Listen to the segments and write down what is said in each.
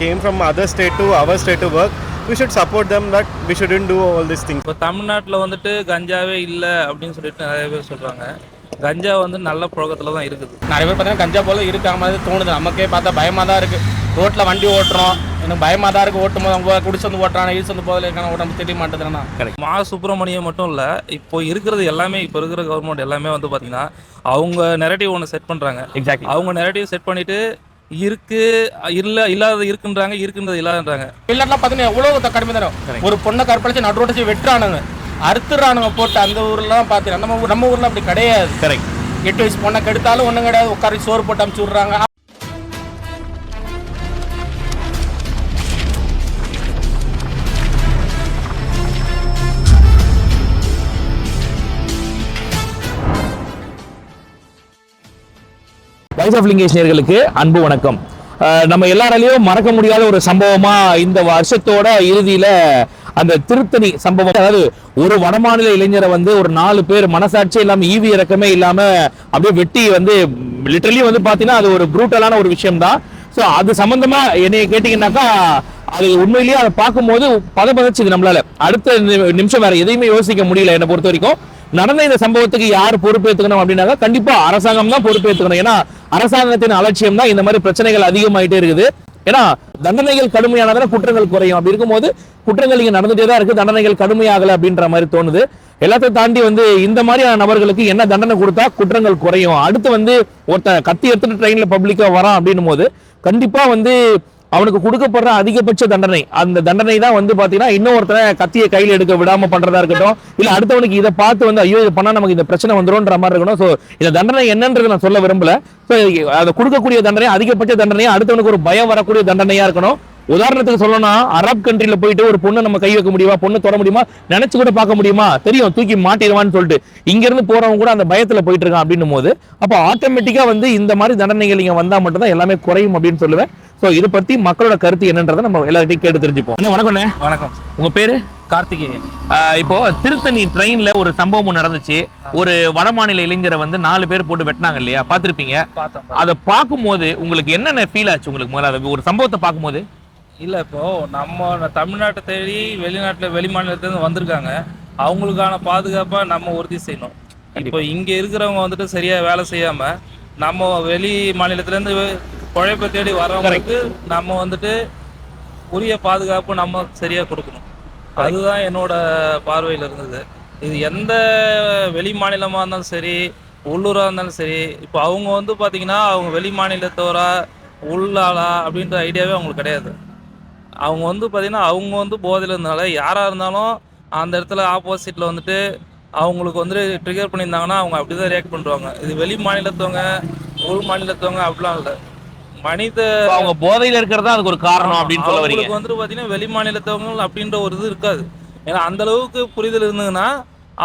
came from other state to our state to work, we should support them, that we shouldn't do all these things. இப்போ தமிழ்நாட்டில் வந்துட்டு கஞ்சாவே இல்லை அப்படின்னு சொல்லிட்டு நிறைய பேர் சொல்கிறாங்க. கஞ்சா வந்து நல்ல புழக்கத்தில் தான் இருக்குது. நிறைய பேர் பார்த்தீங்கன்னா கஞ்சா போல இருக்க மாதிரி தோணுது. நமக்கே பார்த்தா பயமாக தான் இருக்குது. ரோட்டில் வண்டி ஓட்டுறோம், எனக்கு பயமாக தான் இருக்குது. ஓட்டும் போது அவங்க குடிச்சு வந்து ஓட்டுறாங்க, ஈஸ் வந்து போதில் இருக்காங்க, ஓட்ட தெரிய மாட்டேதுன்னா கிடைக்கும். மா சுப்பிரமணியம் மட்டும் இல்லை, இப்போ இருக்கிறது எல்லாமே, இப்போ இருக்கிற கவர்மெண்ட் எல்லாமே வந்து பார்த்தீங்கன்னா அவங்க நெரட்டிவ் ஒன்று செட் பண்ணுறாங்க. எக்ஸாக்ட்லி அவங்க நெரட்டிவ் செட் பண்ணிவிட்டு இருக்கு இல்லாத இருக்குன்றாங்க, இருக்குன்றது இல்லாதன்றாங்க. வெளிநாட்டில் பார்த்தீங்கன்னா எவ்வளோ கடுமை தரும். ஒரு பொண்ணை கற்பழிச்சு நடு ரோட்டை வெட்டுறானுங்க, அறுத்துறானுங்க போட்டு. அந்த ஊர்லாம் பார்த்தீங்கன்னா நம்ம ஊரில் அப்படி கிடையாது. கரெக்ட். 8 வயசு பொண்ணை கெடுத்தாலும் ஒன்றும் கிடையாது, உட்கார சோறு போட்டு அமுச்சு விட்றாங்க. வாய்ஸ் ஆஃப் லிங்கேஷ் நேயர்களுக்கு அன்பு வணக்கம். நம்ம எல்லாராலையும் மறக்க முடியாத ஒரு சம்பவமா இந்த வருஷத்தோட இறுதியில அந்த திருத்தணி சம்பவம். அதாவது ஒரு வடமாநில இளைஞரை வந்து ஒரு 4 பேர் மனசாட்சி இல்லாம ஈவி இறக்கமே இல்லாம அப்படியே வெட்டி வந்து லிட்டரலி வந்து பாத்தீங்கன்னா அது ஒரு ப்ரூட்டலான ஒரு விஷயம் தான். ஸோ அது சம்பந்தமா என்னைய கேட்டீங்கன்னாக்கா அது உண்மையிலேயே அதை பார்க்கும்போது பதப்பதச்சுது. நம்மளால அடுத்த நிமிஷம் வேற எதையுமே யோசிக்க முடியல. என்னை பொறுத்த வரைக்கும் நடந்த இந்த சம்பவத்துக்கு யார் பொறுப்பேற்றுக்கணும் அப்படின்னாக்கா கண்டிப்பா அரசாங்கம் தான் பொறுப்பேற்றுக்கணும். ஏன்னா அரசாங்கத்தின் அலட்சியம் தான் இந்த மாதிரி பிரச்சனைகள் அதிகமாயிட்டே இருக்குது. ஏன்னா தண்டனைகள் கடுமையானதால குற்றங்கள் குறையும். அப்படி இருக்கும்போது குற்றங்கள் இங்க நடந்துட்டே தான் இருக்கு, தண்டனைகள் கடுமையாகல அப்படின்ற மாதிரி தோணுது. எல்லாத்தையும் தாண்டி வந்து இந்த மாதிரியான நபர்களுக்கு என்ன தண்டனை கொடுத்தா குற்றங்கள் குறையும். அடுத்து வந்து ஒருத்தன் கத்தி எடுத்துட்டு ட்ரெயின்ல பப்ளிக்கா வரான் அப்படின்னும் போது கண்டிப்பா வந்து அவனுக்கு கொடுக்கப்படுற அதிகபட்ச தண்டனை, அந்த தண்டனை தான் வந்து பாத்தீங்கன்னா இன்னொருத்தனை கத்தியை கையில எடுக்க விடாம பண்றதா இருக்கட்டும், இல்ல அடுத்தவனுக்கு இதை பார்த்து வந்து ஐயோ இதை பண்ணா நமக்கு இந்த பிரச்சனை வந்துரும்ன்ற மாதிரி இருக்கணும். ஸோ இந்த தண்டனை என்னன்றது நான் சொல்ல விரும்பல. ஸோ அதை கொடுக்கக்கூடிய தண்டனை அதிகபட்ச தண்டனையா அடுத்தவனுக்கு ஒரு பயம் வரக்கூடிய தண்டனையா இருக்கணும். உதாரணத்துக்கு சொல்லணும்னா அரப் கண்ட்ரில போயிட்டு ஒரு பொண்ணை நம்ம கை வைக்க முடியுமா, பொண்ணு தொட முடியுமா, நினைச்சு கூட பார்க்க முடியுமா, தெரியும் தூக்கி மாட்டிடுவான்னு சொல்லிட்டு இங்க இருந்து போறவங்க கூட அந்த பயத்துல போயிட்டு இருக்கான் அப்படின்னும் போது அப்போ ஆட்டோமேட்டிக்கா வந்து இந்த மாதிரி தண்டனைகள் இங்க வந்தா மட்டும்தான் எல்லாமே குறையும் அப்படின்னு சொல்லுவேன். ஸோ இதை பத்தி மக்களோட கருத்து என்னன்றதை நம்ம எல்லார்ட்டையும் கேட்டு தெரிஞ்சுப்போம். வணக்கம். வணக்கம். உங்க பேரு? கார்த்திகேயன். இப்போ திருத்தணி ட்ரெயின்ல ஒரு சம்பவம் நடந்துச்சு. ஒரு வடமாநில இளைஞரை வந்து 4 பேர் போட்டு வெட்டினாங்க இல்லையா, பாத்திருப்பீங்க. அதை பார்க்கும்போது உங்களுக்கு என்னென்ன ஃபீல் ஆச்சு? உங்களுக்கு முதல்ல ஒரு சம்பவத்தை பார்க்கும்போது இல்லை, இப்போ நம்ம தமிழ்நாட்டை தேடி வெளிநாட்டில் வெளி மாநிலத்திலேருந்து வந்திருக்காங்க, அவங்களுக்கான பாதுகாப்பாக நம்ம உறுதி செய்யணும். இப்போ இங்கே இருக்கிறவங்க வந்துட்டு சரியாக வேலை செய்யாமல் நம்ம வெளி மாநிலத்திலேருந்து உழைப்பை தேடி வர்றவங்களுக்கு நம்ம வந்துட்டு உரிய பாதுகாப்பு நம்ம சரியாக கொடுக்கணும். அதுதான் என்னோட பார்வையில் இருந்தது. இது எந்த வெளி மாநிலமாக இருந்தாலும் சரி, உள்ளூராக இருந்தாலும் சரி, இப்போ அவங்க வந்து பார்த்திங்கன்னா அவங்க வெளி மாநிலத்தோரா உள்ளாளா அப்படின்ற ஐடியாவே அவங்களுக்கு கிடையாது. அவங்க வந்து பார்த்திங்கன்னா அவங்க வந்து போதையில் இருந்தனால யாராக இருந்தாலும் அந்த இடத்துல ஆப்போசிட்டில் வந்துட்டு அவங்களுக்கு வந்து ட்ரிகர் பண்ணியிருந்தாங்கன்னா அவங்க அப்படி தான் ரியாக்ட் பண்ணுவாங்க. இது வெளி மாநிலத்தவங்க உள் மாநிலத்தவங்க அப்படிலாம் இல்லை, மனித அவங்க போதையில் இருக்கிறதா அதுக்கு ஒரு காரணம் அப்படின்னு சொல்ல வரீங்க. அவங்களுக்கு வந்துட்டு பார்த்தீங்கன்னா வெளி மாநிலத்தவங்க அப்படின்ற ஒரு இது இருக்காது. ஏன்னா அந்த அளவுக்கு புரிதல் இருந்ததுன்னா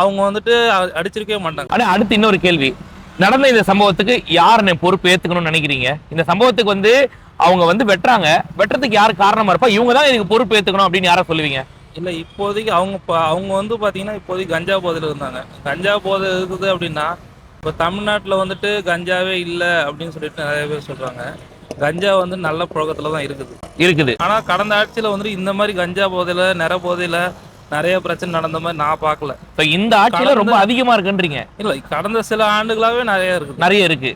அவங்க வந்துட்டு அடிச்சிருக்கவே மாட்டாங்க. ஆனால் அடுத்து இன்னொரு கேள்வி, நடந்த இந்த சம்பவத்துக்கு யார் பொறுப்பு ஏற்றுக்கணும்னு நினைக்கிறீங்க? இந்த சம்பவத்துக்கு வந்து அவங்க வந்து வெட்டுறதுக்கு யார் காரணமா இருப்பா, இவங்க தான் இதுக்கு பொறுப்பு ஏற்றுக்கணும் அப்படின்னு யாரை சொல்லுவீங்க? இல்லை, இப்போதைக்கு அவங்க வந்து பார்த்தீங்கன்னா இப்போதைக்கு கஞ்சா போதையில் இருந்தாங்க. கஞ்சா போதை இருக்குது அப்படின்னா இப்போ தமிழ்நாட்டில் வந்துட்டு கஞ்சாவே இல்லை அப்படின்னு சொல்லிட்டு நிறைய பேர் சொல்கிறாங்க. கஞ்சா வந்து நல்ல புழக்கத்தில் தான் இருக்குது. ஆனால் கடந்த ஆட்சியில் வந்துட்டு இந்த மாதிரி கஞ்சா போதையில் நிற போதையில் நிறைய பிரச்சனை நடந்த மாதிரி நான் பார்க்கல. இந்த ஆட்சியில ரொம்ப அதிகமா இருக்குன்றீங்க? இல்ல, கடந்த சில ஆண்டுகளாவே நிறைய இருக்கு.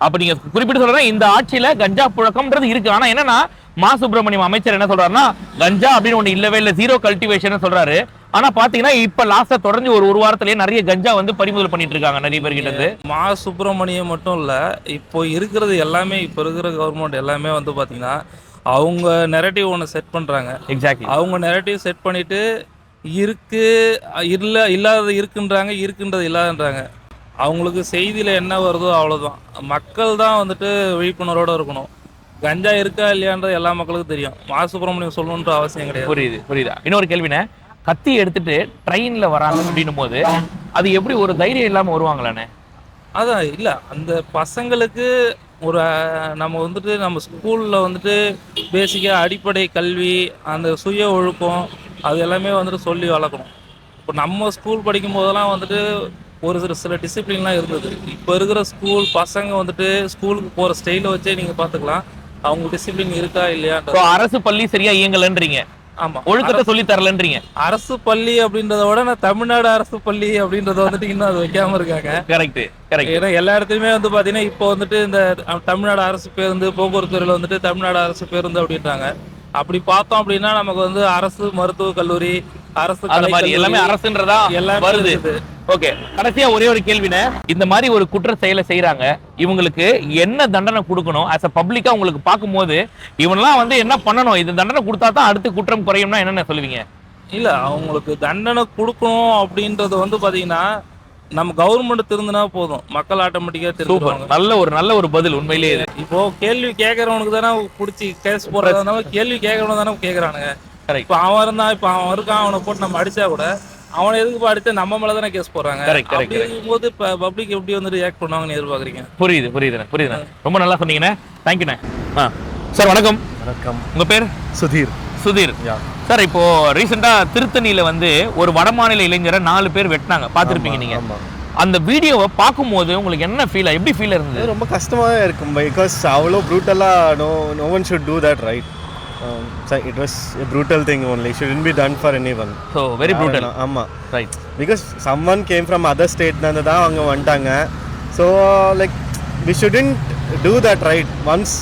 அப்ப நீங்க குறிப்பிட்டு சொல்றேன் இந்த ஆட்சியில கஞ்சா புழக்கம்ன்றது இருக்கு. ஆனா என்னன்னா மா சுப்பிரமணியம் அமைச்சர் என்ன சொல்றாருன்னா கஞ்சா அப்படின்னு ஒண்ணு இல்லவே இல்லை, ஜீரோ கல்டிவேஷன் சொல்றாரு. ஆனா பாத்தீங்கன்னா இப்ப லாஸ்டா தொடர்ந்து ஒரு வாரத்திலேயே நிறைய கஞ்சா வந்து பறிமுதல் பண்ணிட்டு இருக்காங்க நிறைய பேர்கிட்ட இருந்து. மா சுப்பிரமணியம் மட்டும் இல்ல, இப்போ இருக்கிறது எல்லாமே, இப்போ இருக்கிற கவர்மெண்ட் எல்லாமே வந்து பாத்தீங்கன்னா அவங்க நெரட்டிவ் ஒன்று செட் பண்ணுறாங்க. எக்ஸாக்ட்லி. அவங்க நெரட்டிவ் செட் பண்ணிவிட்டு இல்லாத இருக்குன்றாங்க, இருக்குன்றது இல்லாதன்றாங்க. அவங்களுக்கு செய்தியில் என்ன வருதோ அவ்வளோதான். மக்கள் தான் வந்துட்டு விழிப்புணர்வோடு இருக்கணும். கஞ்சா இருக்கா இல்லையான்றது எல்லா மக்களுக்கும் தெரியும். மா சுப்பிரமணியம் சொல்லணுன்ற அவசியம் கிடையாது. புரியுதா? இன்னொரு கேள்வினே, கத்தி எடுத்துட்டு ட்ரெயின்ல வராங்க அப்படின்னும் போது அது எப்படி ஒரு தைரியம் இல்லாமல் வருவாங்களானே? அதான் இல்லை, அந்த பசங்களுக்கு ஒரு நம்ம வந்துட்டு நம்ம ஸ்கூலில் வந்துட்டு பேசிக்காக அடிப்படை கல்வி, அந்த சுய ஒழுக்கம், அது எல்லாமே வந்துட்டு சொல்லி வளர்க்கணும். இப்போ நம்ம ஸ்கூல் படிக்கும் போதெல்லாம் வந்துட்டு ஒரு சில டிசிப்ளின்லாம் இருந்தது. இப்போ இருக்கிற ஸ்கூல் பசங்க வந்துட்டு ஸ்கூலுக்கு போகிற ஸ்டைலை வச்சே நீங்கள் பார்த்துக்கலாம். அவங்க டிசிப்ளின் இருக்கா So, இல்லையான்றது. அரசு பள்ளி சரியா இயங்கலன்றீங்க, ஆமா, ஒழுக்கத்தை சொல்லி தரலன்றீங்க. அரசு பள்ளி அப்படின்றத விட நான் தமிழ்நாடு அரசு பள்ளி அப்படின்றத வந்துட்டு இன்னும் அது வைக்காம இருக்காங்க. Correct correct. ஏன்னா எல்லா இடத்துலயுமே வந்து பாத்தீங்கன்னா இப்போ வந்துட்டு இந்த தமிழ்நாடு அரசு பேருந்து போக்குவரத்து துறையில வந்துட்டு தமிழ்நாடு அரசு பேருந்து அப்படின்றாங்க. அப்படி பார்த்தோம் அப்படின்னா நமக்கு வந்து அரசு மருத்துவக் கல்லூரி, அரசு அந்த மாதிரி எல்லாமே அரசுன்றதா எல்லாமே வருது. இருக்குது. ஓகே, கடைசியா ஒரே ஒரு கேள்வினே, இந்த மாதிரி ஒரு குற்ற செயலை செய்யறாங்க, இவங்களுக்கு என்ன தண்டனை கொடுக்கணும்? as a பப்ளிக்கா உங்களுக்கு பார்க்கும்போது இவனெல்லாம் வந்து என்ன பண்ணணும், இது தண்டனை கொடுத்தா தான் அடுத்து குற்றம் குறையும்னா என்னென்ன சொல்லுவீங்க? இல்ல அவங்களுக்கு தண்டனை கொடுக்கணும் அப்படின்றது வந்து பாத்தீங்கன்னா நம்ம கவர்மெண்ட் திருந்தினா போதும், மக்கள் ஆட்டோமேட்டிக்கா திருந்துவாங்க. நல்ல ஒரு பதில் உண்மையிலேயே இது. இப்போ கேள்வி கேட்கறவனுக்கு தானே புடிச்சு கேஸ் போடுறதுனால கேள்வி கேட்கறவன தானே கேட்கறானுங்க. Correct. இப்போ அவன் இருந்தா இப்போ அவன் இருக்கான், அவனை போட்டு நம்ம அடிச்சா கூட அவனை எதுக்கு அடிச்சா நம்ம மேல தானே கேஸ் போடுறாங்க. அப்படி இருக்கும்போது இப்போ பப்ளிக் எப்படி வந்து ரியாக்ட் பண்ணுவாங்கன்னு எதிர்பார்க்குறீங்க? புரியுதுண்ணே. ரொம்ப நல்லா சொன்னீங்கண்ணே. தேங்க்யூண்ணே. சார் வணக்கம். வணக்கம். உங்க பேர்? சுதீர். சார், இப்போ ரீசெண்டா திருத்தணியில வந்து ஒரு வடமாநில இளைஞரை 4 பேர் வெட்டினாங்க, பார்த்துருப்பீங்க நீங்க. அந்த வீடியோவை பார்க்கும்போது உங்களுக்கு என்ன ஃபீல், எப்படி ஃபீல் இருந்தது? ரொம்ப கஷ்டமாக இருக்கும், பிகாஸ் அவ்வளோ ப்ரூட்டலாக no one should do that, right? It was a brutal thing only. It shouldn't be done for anyone. So very brutal. ஆமா, right. because someone came from other state ல தான் அவங்க வந்துட்டாங்க. So like we shouldn't do that, right? Once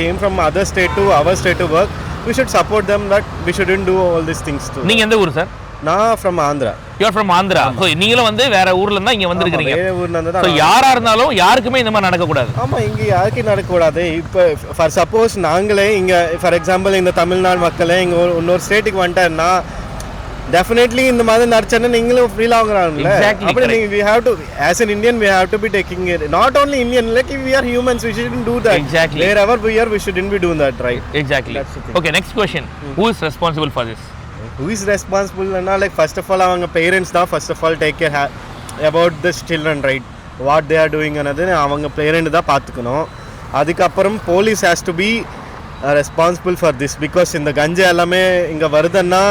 came from other state to our state to work, we should support them, but we shouldn't do all these things too. நீங்க எந்த ஊர் sir? நான் from Andhra. You are from Andhra. So நீங்களும் வந்து வேற ஊர்ல இருந்தா இங்க வந்திருக்கீங்க. வேற ஊர்ல இருந்து ஸோ தான். யாரா இருந்தாலும் யாருக்குமே இந்த மாதிரி நடக்கக்கூடாது. ஆமா, இங்க யாருக்கும் நடக்கக்கூடாது. இப்போ ஃபார் சப்போஸ் நாங்களே இங்க ஃபார் எக்ஸாம்பிள் இந்த தமிழ்நாடு மக்களே இங்க இன்னொரு ஸ்டேட்டுக்கு வந்துட்டேன்னா டெஃபினெட்லி இந்த மாதிரி நடிச்சேன்னா நீங்களும் ஃபீல் ஆகுறாங்கல்ல. அப்படி நீங்க we have to, as an Indian we have to be taking it, not only Indian, like we are humans, we shouldn't do that. Exactly. Wherever we are, we shouldn't be doing that, right? Exactly. Okay, next question. Who is responsible for this? Who is responsible? Like first of all அவங்க parents தான் first of all take care about this children, right? What they are doing another அவங்க parent தான் பார்த்துக்கணும். அதுக்கப்புறம் police has to be responsible for this, because இந்த கஞ்சா எல்லாமே இங்க வருதுன்னா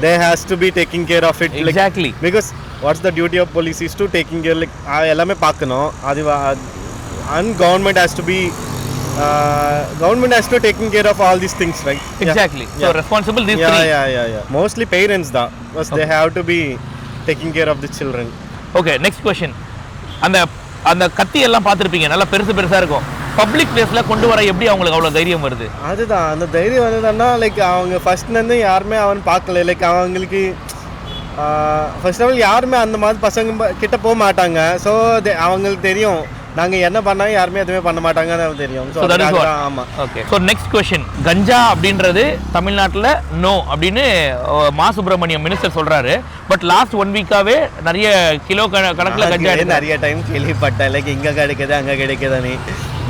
they has to be taking care of it. Exactly. Like, because what's the duty of police is to taking care, like எல்லாமே பார்க்கணும். அது and government has to be government has to taking care of all these things, right? Exactly. So responsible these three. Yeah. Mostly parents da, because they have to be taking care of the children. Okay, next question. அந்த கத்தி எல்லாம் பார்த்துருப்பீங்க, நல்லா பெருசா இருக்கும். Public பிளேஸ்ல கொண்டு வர எப்படி அவங்களுக்கு அவ்வளோ தைரியம் வருது? அதுதான் அந்த தைரியம் வந்ததுன்னா லைக் அவங்க ஃபர்ஸ்ட்லேருந்து யாருமே அவன் பார்க்கல. லைக் அவங்களுக்கு ஃபர்ஸ்ட் ஆஃப் ஆல் யாருமே அந்த மாதிரி பசங்க கிட்ட போக மாட்டாங்க. ஸோ அவங்களுக்கு தெரியும் நாங்கள் என்ன பண்ணாலும் யாருமே எதுவுமே பண்ண மாட்டாங்கன்னு தெரியும். ஸோ ஆமாம். Okay, so next question. கஞ்சா அப்படின்றது தமிழ்நாட்டில் நோ அப்படின்னு மா சுப்பிரமணியம் மினிஸ்டர் சொல்றாரு. பட் லாஸ்ட் 1 வீக்காவே நிறைய கிலோ கணக்கில் கஞ்சா நிறைய டைம் கேள்விப்பட்டேன். லைக் இங்கே கிடைக்குது அங்கே கிடைக்குதுன்னு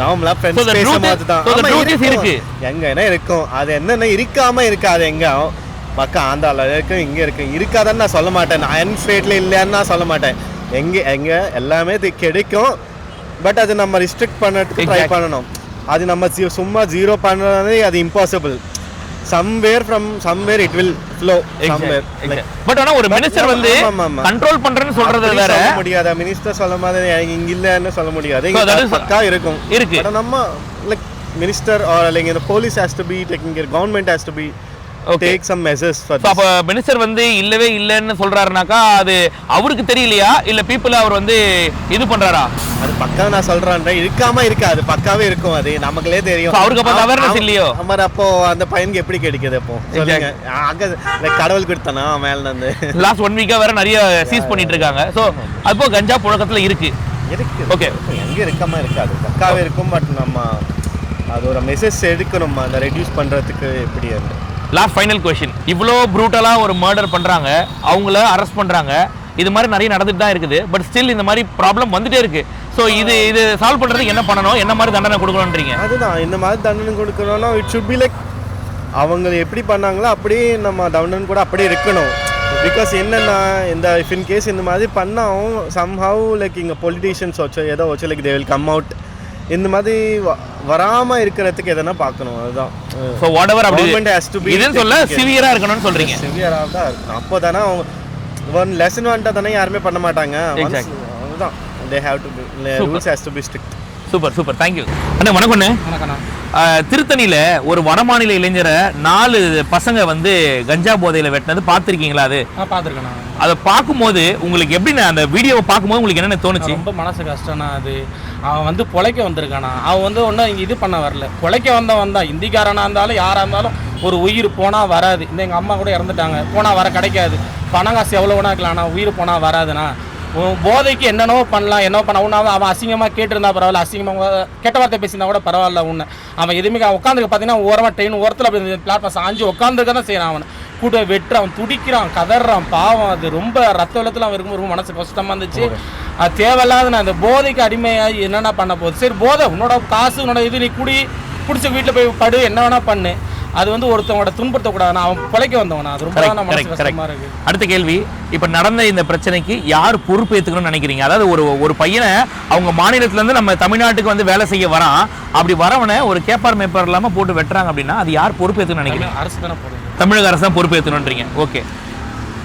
நார்மலாக ஃப்ரெண்ட்ஸ் பேசும்போது தான் இருக்கு. எங்கன்னா இருக்கும், அது என்னென்ன இருக்காம இருக்காது. எங்கே பக்கம் ஆந்திராவில் இருக்கு, இங்கே இருக்கு, இருக்காதான்னு நான் சொல்ல மாட்டேன். நான் ஸ்டேட்டில் இல்லைன்னு நான் சொல்ல மாட்டேன். எங்கே எல்லாமே கிடைக்கும். பட் அது நம்ம ரெஸ்ட்ரிக்ட் பண்ணுறதுக்கு ட்ரை பண்ணணும். அது நம்ம சும்மா ஜீரோ பண்ணுறது அது impossible. somewhere it will flow somewhere. But ஆனா ஒரு மினிஸ்டர் வந்து கண்ட்ரோல் பண்றேன்னு சொல்றது வேற முடியாது. மினிஸ்டர் சொல்ல மாதிரி இங்க இல்லன்னு சொல்ல முடியாது. பக்கா இருக்கும். பட் நம்ம like minister or like the police has to be taking care, government has to be take some measures for this. அப்ப மினிஸ்டர் வந்து இல்லவே இல்லன்னு சொல்றாருனாக்கா அது அவருக்கு தெரியலையா இல்ல பீப்புள் அவர் வந்து இது பண்றாரா? அது பக்கா நான் சொல்றேன், இருக்காம இருக்காது, பக்காவே இருக்கும். அது நமக்குலே தெரியும். அவருக்கு அப்ப அவேர்னஸ் இல்லையோ? அமர் அப்போ அந்த பையனுக்கு எப்படி கிடைக்குது? அப்போ சொல்லுங்க. அங்க கடவுள் கொடுத்தானா மேல இருந்து? லாஸ்ட் 1 வீக்கா வேற நிறைய சீஸ் பண்ணிட்டு இருக்காங்க. சோ அப்போ கஞ்சா புழக்கத்துல இருக்கு. ஓகே, எங்க இருக்காம இருக்காது, பக்காவே இருக்கும். பட் நம்ம அது ஒரு மெசேஜ் எடுக்கணும் அதை ரெடியூஸ் பண்றதுக்கு. எப்படி அந்த லாஸ்ட் ஃபைனல் கொஸ்டின். இவ்வளோ ப்ரூட்டலாக ஒரு மர்டர் பண்ணுறாங்க, அவங்கள அரெஸ்ட் பண்ணுறாங்க, இது மாதிரி நிறைய நடந்துட்டு தான் இருக்குது. பட் ஸ்டில் இந்த மாதிரி ப்ராப்ளம் வந்துட்டே இருக்கு. ஸோ இது சால்வ் பண்ணுறதுக்கு என்ன பண்ணணும், என்ன மாதிரி தண்டனை கொடுக்கணுன்றீங்க? அதுதான் இந்த மாதிரி தண்டனை கொடுக்கணும்னா இட் ஷுட் பி லைக் அவங்க எப்படி பண்ணாங்களோ அப்படியே நம்ம தண்டனை கூட அப்படியே இருக்கணும். பிகாஸ் என்னென்னா இந்த இஃப் இன் கேஸ் இந்த மாதிரி பண்ணாலும் சம்ஹவ் லைக் இங்கே பொலிட்டீஷியன்ஸ் வச்சோ ஏதோ வச்சோ like they will come out. இந்த மாதிரி வராம இருக்கிறதுக்கு எதனா பார்க்கணும். அதுதான். So whatever government has to be இதுன்னு சொல்ல சிவியரா இருக்கணும்னு சொல்றீங்க. சிவியரா தான் இருக்கணும். அப்போதானே அவங்க ஒன் லெசன் வந்துட்டா தானே யாருமே பண்ண மாட்டாங்க. அதுதான் they have to be rules has to be strict. Super super, thank you அண்ணா. வணக்கம்ண்ணே. வணக்கண்ணா. திருத்தணியில ஒரு வடமாநில இளைஞரை 4 பசங்க வந்து கஞ்சா போதையில வெட்டினது பார்த்துருக்கீங்களா? அது பார்த்துருக்கேண்ணா. அதை பார்க்கும்போது உங்களுக்கு எப்படிண்ணே அந்த வீடியோவை பார்க்கும்போது உங்களுக்கு என்னென்ன தோணுச்சு? ரொம்ப மனசு கஷ்டம்னா. அது அவன் வந்து பொழைக்க வந்திருக்கானா, அவன் வந்து ஒன்றும் இங்கே இது பண்ண வரல, பொழைக்க வந்தவன் தான். இந்திக்காரனாக இருந்தாலும் யாராக இருந்தாலும் ஒரு உயிர் போனால் வராது. இந்த எங்கள் அம்மா கூட இறந்துட்டாங்க, போனால் வர கிடைக்காது. பணம் காசு எவ்வளோ வேணா இருக்கலாம்ண்ணா, உயிர் போனால் வராதுண்ணா. போதைக்கு என்னென்னவோ பண்ணலாம், என்னவோ பண்ண உன்னாவது அவன் அசிங்கமாக கேட்டிருந்தா பரவாயில்ல, அசிங்கமாக கெட்ட வார்த்தை பேசியிருந்தா கூட பரவாயில்ல. உன்னை அவன் எதுவுமே உட்காந்துக்க பார்த்தீங்கன்னா ஓரமாக ட்ரெயின் ஓரத்தில் அப்படி பிளாட்ஃபார்ம் சாஞ்சு உட்காந்துருக்க தான் செய்கிறான். அவன் கூட வெட்டு, அவன் துடிக்கிறான், கதறான், பாவம். அது ரொம்ப ரத்த வெள்ளத்தில் அவன் இருக்கும்போது ரொம்ப மனசு கஷ்டமாக இருந்துச்சு. அது தேவையில்லாத நான் இந்த போதைக்கு அடிமையாகி என்னென்ன பண்ண போகுது. சரி போதை, உன்னோட காசு உன்னோட இது, நீ குடிச்ச வீட்டில் போய் படு, என்ன வேணா பண்ணு. அது வந்து ஒருத்தவங்களோட துன்புறுத்தக்கூடாது. அவன் பிழைக்க வந்தவனா, அது ரொம்ப கஷ்டமா இருக்கு. அடுத்த கேள்வி, இப்ப நடந்த இந்த பிரச்சனைக்கு யார் பொறுப்பு ஏத்துக்கணும்னு நினைக்கிறீங்க? அதாவது ஒரு பையனை அவங்க மாநிலத்துல இருந்து நம்ம தமிழ்நாட்டுக்கு வந்து வேலை செய்ய வரான், அப்படி வரவனை ஒரு கேப்பார் மேப்பார் இல்லாம போட்டு வெட்டுறாங்க அப்படின்னா அது யார் பொறுப்பு ஏத்துக்கணும்னு நினைக்கிறீங்க? அரசு தானே போடுது. தமிழக அரசு தான் பொறுப்பு ஏத்துக்கணும்ன்றீங்க. ஓகே.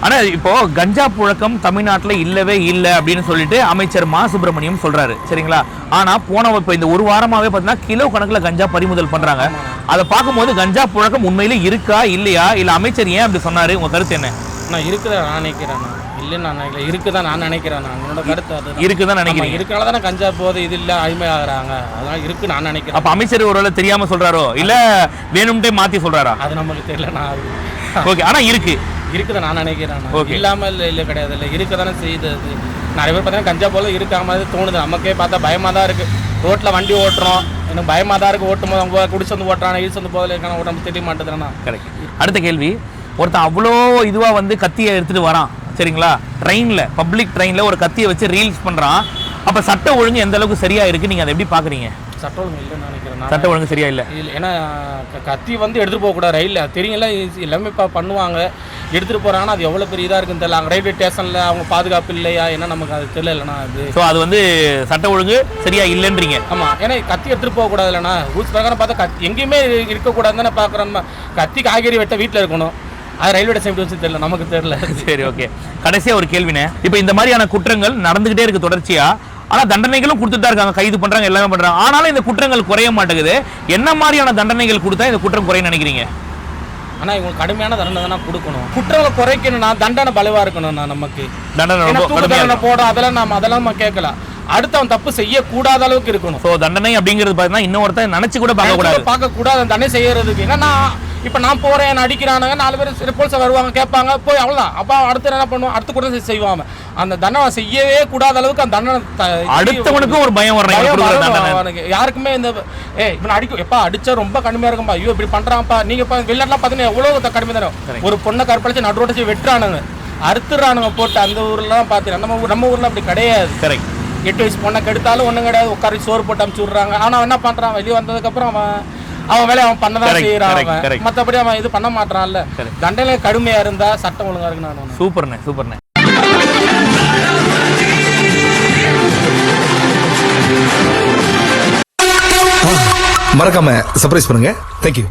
ஆனா இப்போ கஞ்சா புழக்கம் தமிழ்நாட்டுல இல்லவே இல்லை அப்படின்னு சொல்லிட்டு அமைச்சர் மா சுப்பிரமணியம் சொல்றாரு, சரிங்களா? ஆனா இப்போ இந்த ஒரு வாரமாவே பார்த்தீங்கன்னா கிலோ கணக்குல கஞ்சா பறிமுதல் பண்றாங்க. அதை பார்க்கும்போது கஞ்சா புழக்கம் உண்மையிலே இருக்கா இல்லையா, இல்ல அமைச்சர் ஏன் அப்படி சொன்னாரு? உங்க கருத்து என்ன? நான் இருக்குதான் நான் நினைக்கிறேன். இல்லைன்னு நான் நினைக்கல, இருக்குதான் நான் நினைக்கிறேன். என்னோட கருத்து அது இருக்குதான் நினைக்கிறேன். இருக்கனால தானே கஞ்சா போது இது இல்லை அடிமை ஆகுறாங்க, அதெல்லாம் இருக்கு நான் நினைக்கிறேன். அப்ப அமைச்சர் ஒருவேளை தெரியாம சொல்றாரோ இல்ல வேணும்ட்டே மாத்தி சொல்றாரா? அது நம்மளுக்கு தெரியல. நான் ஓகே, ஆனா இருக்குதான் நான் நினைக்கிறேன். இல்லாம இல்லை கிடையாது, இல்லை இருக்க தானே செய்யுது. அது நிறைய பேர் பார்த்தீங்கன்னா கஞ்சா போல இருக்காம மாதிரி தோணுது. நமக்கே பார்த்தா பயமாக தான் இருக்குது. ரோட்டில் வண்டி ஓட்டுறோம், எனக்கு பயமாக தான் இருக்குது. ஓட்டும் போது அவங்க குடிச்சு வந்து ஓட்டுறாங்க, இழுச்சு வந்து போதில் இருக்கான ஓட்ட தெரிய மாட்டேதுன்னா. கரெக்ட். அடுத்த கேள்வி, ஒருத்தன் அவ்வளோ இதுவாக வந்து கத்தியை எடுத்துகிட்டு வரான், சரிங்களா? ட்ரெயினில், பப்ளிக் ட்ரெயினில் ஒரு கத்தியை வச்சு ரீல்ஸ் பண்ணுறான். அப்போ சட்ட ஒழுங்கு எந்த அளவுக்கு சரியாக இருக்குது, நீங்கள் அதை எப்படி பார்க்குறீங்க? சட்ட ஒழுங்கு இல்லைன்னு நினைக்கிறேன். சட்ட ஒழுங்கு சரியா இல்லை. ஏன்னா கத்தி வந்து எடுத்துகிட்டு போகக்கூடாது ரயிலில். தெரியல, எல்லாமே இப்போ பண்ணுவாங்க, எடுத்துகிட்டு போகிறாங்கன்னா அது எவ்வளோ பெரிய இதாக இருக்குன்னு தெரியல. அங்கே ரயில்வே ஸ்டேஷனில் அவங்க பாதுகாப்பு இல்லையா என்ன நமக்கு அது தெரியலண்ணா. அது ஸோ அது வந்து சட்ட ஒழுங்கு சரியா இல்லைன்றீங்க. ஆமாம், ஏன்னா கத்தி எடுத்துகிட்டு போகக்கூடாது இல்லைண்ணா. ரூல்ஸ் பிரகாரம் பார்த்தா எங்கேயுமே இருக்கக்கூடாதுன்னு தானே பார்க்குறோம். கத்தி காய்கறி வெட்ட வீட்டில் இருக்கணும், அது ரயில்வே சேஃப்டி வச்சு தெரியல, நமக்கு தெரியல. சரி, ஓகே. கடைசியாக ஒரு கேள்வினே, இப்போ இந்த மாதிரியான குற்றங்கள் நடந்துகிட்டே இருக்கு தொடர்ச்சியா, ஆனா தண்டனைகளும் கொடுத்துட்டு தான் இருக்காங்க, கைது பண்றாங்க, எல்லாமே பண்றாங்க. ஆனாலும் இந்த குற்றங்கள் குறைய மாட்டேங்குது. என்ன மாதிரியான தண்டனைகள் கொடுத்தா இந்த குற்றம் குறைய நினைக்கிறீங்க? ஆனா இவங்களுக்கு கடுமையான தண்டனை தான் கொடுக்கணும். குற்றங்களை குறைக்கணும்னா தண்டனை பலவா இருக்கணும். நமக்கு தண்டனை போட அதெல்லாம் நம்ம கேட்கல. அடுத்தவன் தப்பு செய்யக்கூடாத அளவுக்கு இருக்கணும். ஸோ தண்டனை அப்படிங்கிறது பார்த்தீங்கன்னா இன்னொருத்தன் நினைச்சு கூட பார்க்க கூடாது. தண்டனை செய்யறதுக்கு ஏன்னா இப்போ நான் போறேன், என்ன அடிக்கிறானுங்க, 4 பேர் போலீஸ் வருவாங்க, கேட்பாங்க, போய் அவ்வளோதான். அப்போ அடுத்து என்ன பண்ணுவோம், அடுத்த கூட செய்வாங்க. அந்த தண்டனை செய்யவே கூடாத அளவுக்கு அந்த தண்டனை அடுத்தவனுக்கும் ஒரு பயம் வர்றாங்க. யாருக்குமே இந்த இப்போ அடிக்கும் எப்பா அடிச்சா ரொம்ப கடுமையா இருக்கும்பா, ஐயோ இப்படி பண்றாங்கப்பா. நீங்க வெளிநாட்டுலாம் பார்த்தீங்கன்னா எவ்வளோ கடுமை தரும். ஒரு பொண்ணை கற்பழிச்சு நடுரோட்டை வெட்டுறானுங்க, அறுத்துறானுங்க போட்டு. அந்த ஊர்லாம் பார்த்தீங்கன்னா நம்ம ஊர்ல அப்படி கிடையாது. கரெக்ட். 8 வயசு பொண்ணை கெடுத்தாலும் ஒன்றும் கிடையாது, உட்கார சோறு போட்டு அமுச்சு விட்றாங்க. ஆனால் என்ன பண்ணுறான், வெளியே வந்ததுக்கப்புறம் அவன் வேலையை அவன் பண்ணதான் செய்யறான். மற்றபடி அவன் இது பண்ண மாட்டான்ல. தண்டனை கடுமையா இருந்தா சட்டம் ஒழுங்கா இருக்கு. நான் சூப்பர்ண்ணே, சூப்பர்ண்ணே. மறக்காம சர்ப்ரைஸ் பண்ணுங்க. தேங்க்யூ.